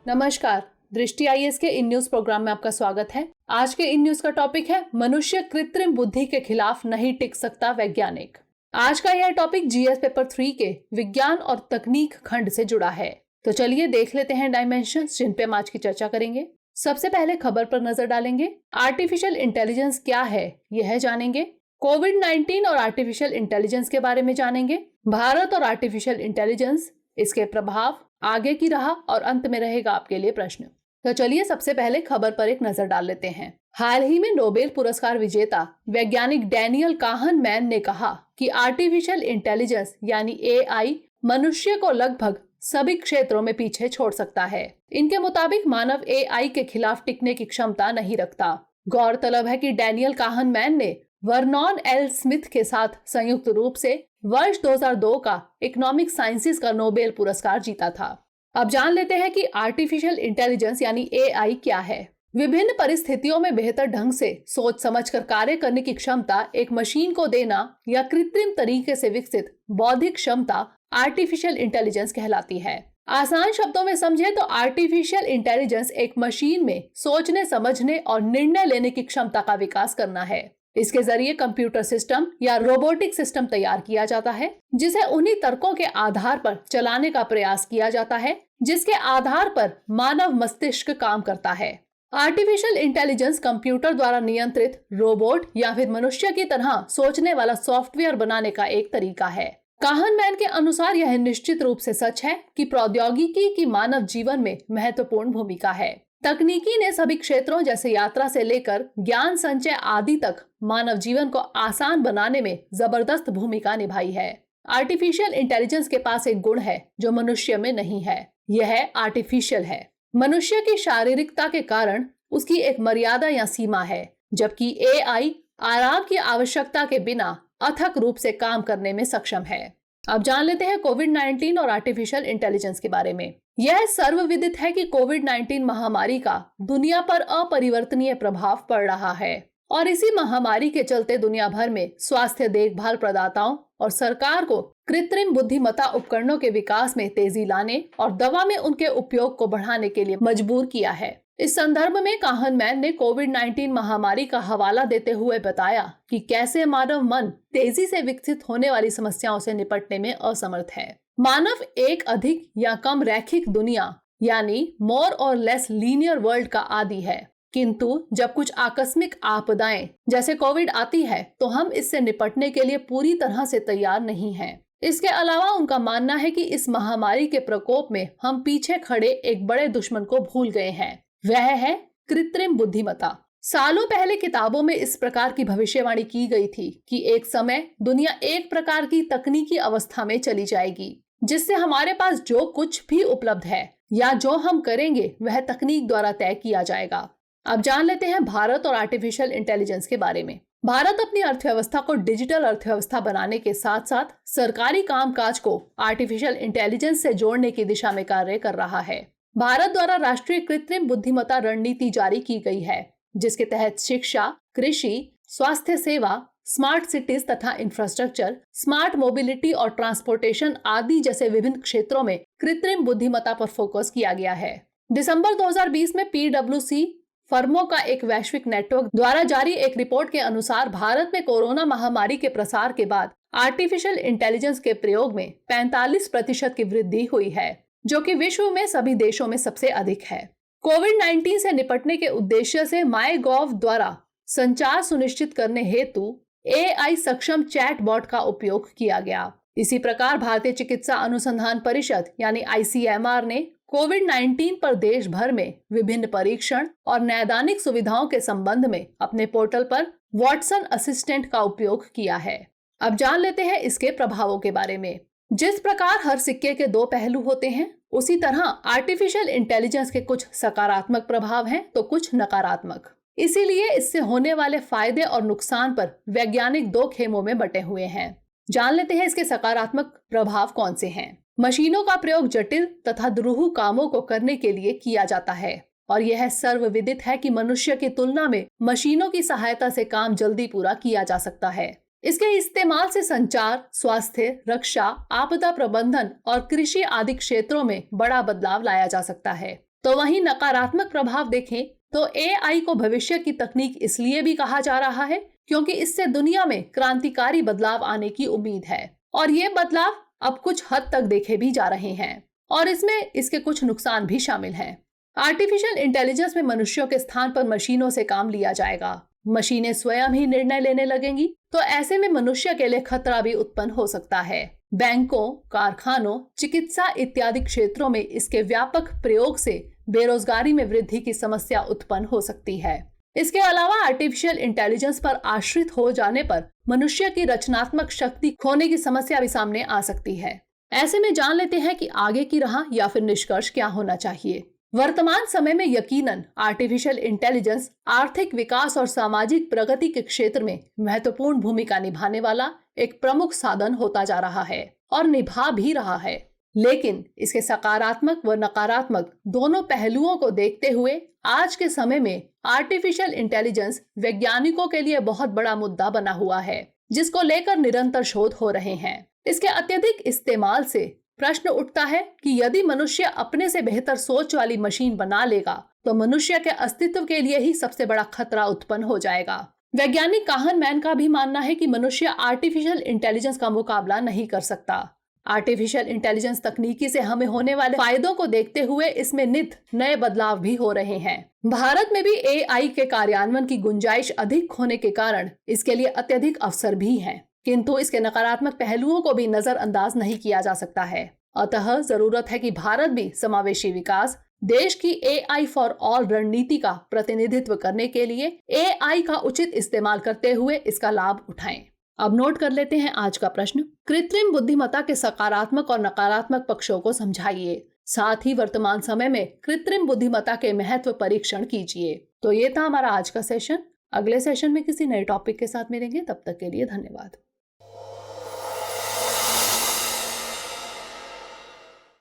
नमस्कार। दृष्टि आईएएस के इन न्यूज प्रोग्राम में आपका स्वागत है। आज के इन न्यूज का टॉपिक है मनुष्य कृत्रिम बुद्धि के खिलाफ नहीं टिक सकता वैज्ञानिक। आज का यह टॉपिक जीएस पेपर 3 के विज्ञान और तकनीक खंड से जुड़ा है। तो चलिए देख लेते हैं डायमेंशंस जिन पे हम आज की चर्चा करेंगे। सबसे पहले खबर पर नजर डालेंगे। आर्टिफिशियल इंटेलिजेंस क्या है यह जानेंगे। कोविड-19 और आर्टिफिशियल इंटेलिजेंस के बारे में जानेंगे। भारत और आर्टिफिशियल इंटेलिजेंस, इसके प्रभाव, आगे की राह और अंत में रहेगा आपके लिए प्रश्न। तो चलिए सबसे पहले खबर पर एक नजर डाल लेते हैं। हाल ही में नोबेल पुरस्कार विजेता वैज्ञानिक डैनियल काहनमैन ने कहा कि आर्टिफिशियल इंटेलिजेंस यानी एआई मनुष्य को लगभग सभी क्षेत्रों में पीछे छोड़ सकता है। इनके मुताबिक मानव एआई के खिलाफ टिकने की क्षमता नहीं रखता। गौरतलब है कि डैनियल काहनमैन ने वर्नॉन एल स्मिथ के साथ संयुक्त रूप से वर्ष 2002 का इकोनॉमिक साइंसेज का नोबेल पुरस्कार जीता था। अब जान लेते हैं कि आर्टिफिशियल इंटेलिजेंस यानी एआई क्या है। विभिन्न परिस्थितियों में बेहतर ढंग से सोच समझकर कार्य करने की क्षमता एक मशीन को देना या कृत्रिम तरीके से विकसित बौद्धिक क्षमता आर्टिफिशियल इंटेलिजेंस कहलाती है। आसान शब्दों में समझे तो आर्टिफिशियल इंटेलिजेंस एक मशीन में सोचने, समझने और निर्णय लेने की क्षमता का विकास करना है। इसके जरिए कंप्यूटर सिस्टम या रोबोटिक सिस्टम तैयार किया जाता है जिसे उन्हीं तर्कों के आधार पर चलाने का प्रयास किया जाता है जिसके आधार पर मानव मस्तिष्क काम करता है। आर्टिफिशियल इंटेलिजेंस कंप्यूटर द्वारा नियंत्रित रोबोट या फिर मनुष्य की तरह सोचने वाला सॉफ्टवेयर बनाने का एक तरीका है। काहनमैन के अनुसार यह निश्चित रूप से सच है कि प्रौद्योगिकी की मानव जीवन में महत्वपूर्ण भूमिका है। तकनीकी ने सभी क्षेत्रों जैसे यात्रा से लेकर ज्ञान संचय आदि तक मानव जीवन को आसान बनाने में जबरदस्त भूमिका निभाई है। आर्टिफिशियल इंटेलिजेंस के पास एक गुण है जो मनुष्य में नहीं है, यह आर्टिफिशियल है। मनुष्य की शारीरिकता के कारण उसकी एक मर्यादा या सीमा है, जबकि एआई आराम की आवश्यकता के बिना अथक रूप से काम करने में सक्षम है। अब जान लेते हैं कोविड-19 और आर्टिफिशियल इंटेलिजेंस के बारे में। यह सर्वविदित है कि कोविड-19 महामारी का दुनिया पर अपरिवर्तनीय प्रभाव पड़ रहा है और इसी महामारी के चलते दुनिया भर में स्वास्थ्य देखभाल प्रदाताओं और सरकार को कृत्रिम बुद्धिमत्ता उपकरणों के विकास में तेजी लाने और दवा में उनके उपयोग को बढ़ाने के लिए मजबूर किया है। इस संदर्भ में काहनमैन ने कोविड-19 महामारी का हवाला देते हुए बताया कि कैसे मानव मन तेजी से विकसित होने वाली समस्याओं से निपटने में असमर्थ है। मानव एक अधिक या कम रैखिक दुनिया यानी मोर और लेस लीनियर वर्ल्ड का आदी है, किंतु जब कुछ आकस्मिक आपदाएं जैसे कोविड आती है तो हम इससे निपटने के लिए पूरी तरह से तैयार नहीं हैं। इसके अलावा उनका मानना है कि इस महामारी के प्रकोप में हम पीछे खड़े एक बड़े दुश्मन को भूल गए हैं, वह है कृत्रिम बुद्धिमत्ता। सालों पहले किताबों में इस प्रकार की भविष्यवाणी की गई थी कि एक समय दुनिया एक प्रकार की तकनीकी अवस्था में चली जाएगी जिससे हमारे पास जो कुछ भी उपलब्ध है या जो हम करेंगे वह तकनीक द्वारा तय किया जाएगा। अब जान लेते हैं भारत और आर्टिफिशियल इंटेलिजेंस के बारे में। भारत अपनी अर्थव्यवस्था को डिजिटल अर्थव्यवस्था बनाने के साथ साथ सरकारी कामकाज को आर्टिफिशियल इंटेलिजेंस से जोड़ने की दिशा में कार्य कर रहा है। भारत द्वारा राष्ट्रीय कृत्रिम बुद्धिमत्ता रणनीति जारी की गई है जिसके तहत शिक्षा, कृषि, स्वास्थ्य सेवा, स्मार्ट सिटीज तथा इंफ्रास्ट्रक्चर, स्मार्ट मोबिलिटी और ट्रांसपोर्टेशन आदि जैसे विभिन्न क्षेत्रों में कृत्रिम बुद्धिमत्ता पर फोकस किया गया है। दिसंबर 2020 में PwC फर्मों का एक वैश्विक नेटवर्क द्वारा जारी एक रिपोर्ट के अनुसार भारत में कोरोना महामारी के प्रसार के बाद आर्टिफिशियल इंटेलिजेंस के प्रयोग में 45% की वृद्धि हुई है, जो कि विश्व में सभी देशों में सबसे अधिक है। कोविड-19 से निपटने के उद्देश्य से माईगॉव द्वारा संचार सुनिश्चित करने हेतु एआई सक्षम चैटबॉट का उपयोग किया गया। इसी प्रकार भारतीय चिकित्सा अनुसंधान परिषद यानी ICMR ने कोविड-19 पर देश भर में विभिन्न परीक्षण और नैदानिक सुविधाओं के संबंध में अपने पोर्टल पर वॉटसन असिस्टेंट का उपयोग किया है। अब जान लेते हैं इसके प्रभावों के बारे में। जिस प्रकार हर सिक्के के दो पहलू होते हैं, उसी तरह आर्टिफिशियल इंटेलिजेंस के कुछ सकारात्मक प्रभाव हैं तो कुछ नकारात्मक। इसीलिए इससे होने वाले फायदे और नुकसान पर वैज्ञानिक दो खेमों में बटे हुए हैं। जान लेते हैं इसके सकारात्मक प्रभाव कौन से हैं। मशीनों का प्रयोग जटिल तथा दुरूह कामों को करने के लिए किया जाता है और यह सर्वविदित है कि मनुष्य की तुलना में मशीनों की सहायता से काम जल्दी पूरा किया जा सकता है। इसके इस्तेमाल से संचार, स्वास्थ्य, रक्षा, आपदा प्रबंधन और कृषि आदि क्षेत्रों में बड़ा बदलाव लाया जा सकता है। तो वहीं नकारात्मक प्रभाव देखें तो AI को भविष्य की तकनीक इसलिए भी कहा जा रहा है क्योंकि इससे दुनिया में क्रांतिकारी बदलाव आने की उम्मीद है और ये बदलाव अब कुछ हद तक देखे भी जा रहे हैं और इसमें इसके कुछ नुकसान भी शामिल हैं। आर्टिफिशियल इंटेलिजेंस में मनुष्यों के स्थान पर मशीनों से काम लिया जाएगा। मशीनें स्वयं ही निर्णय लेने लगेंगी तो ऐसे में मनुष्य के लिए खतरा भी उत्पन्न हो सकता है। बैंकों, कारखानों, चिकित्सा इत्यादि क्षेत्रों में इसके व्यापक प्रयोग से बेरोजगारी में वृद्धि की समस्या उत्पन्न हो सकती है। इसके अलावा आर्टिफिशियल इंटेलिजेंस पर आश्रित हो जाने पर मनुष्य की रचनात्मक शक्ति खोने की समस्या भी सामने आ सकती है। ऐसे में जान लेते हैं कि आगे की राह या फिर निष्कर्ष क्या होना चाहिए। वर्तमान समय में यकीनन आर्टिफिशियल इंटेलिजेंस आर्थिक विकास और सामाजिक प्रगति के क्षेत्र में महत्वपूर्ण भूमिका निभाने वाला एक प्रमुख साधन होता जा रहा है और निभा भी रहा है। लेकिन इसके सकारात्मक व नकारात्मक दोनों पहलुओं को देखते हुए आज के समय में आर्टिफिशियल इंटेलिजेंस वैज्ञानिकों के लिए बहुत बड़ा मुद्दा बना हुआ है, जिसको लेकर निरंतर शोध हो रहे हैं। इसके अत्यधिक इस्तेमाल से प्रश्न उठता है कि यदि मनुष्य अपने से बेहतर सोच वाली मशीन बना लेगा तो मनुष्य के अस्तित्व के लिए ही सबसे बड़ा खतरा उत्पन्न हो जाएगा। वैज्ञानिक काहन मैन का भी मानना है कि मनुष्य आर्टिफिशियल इंटेलिजेंस का मुकाबला नहीं कर सकता। आर्टिफिशियल इंटेलिजेंस तकनीकी से हमें होने वाले फायदों को देखते हुए इसमें नित नए बदलाव भी हो रहे हैं। भारत में भी AI के कार्यान्वयन की गुंजाइश अधिक होने के कारण इसके लिए अत्यधिक अवसर भी हैं, किंतु इसके नकारात्मक पहलुओं को भी नजरअंदाज नहीं किया जा सकता है। अतः जरूरत है कि भारत भी समावेशी विकास, देश की AI फॉर ऑल रणनीति का प्रतिनिधित्व करने के लिए AI का उचित इस्तेमाल करते हुए इसका लाभ उठाएं। अब नोट कर लेते हैं आज का प्रश्न। कृत्रिम बुद्धिमत्ता के सकारात्मक और नकारात्मक पक्षों को समझाइए। साथ ही वर्तमान समय में कृत्रिम बुद्धिमत्ता के महत्व परीक्षण कीजिए। तो ये था हमारा आज का सेशन। अगले सेशन में किसी नए टॉपिक के साथ मिलेंगे, तब तक के लिए धन्यवाद।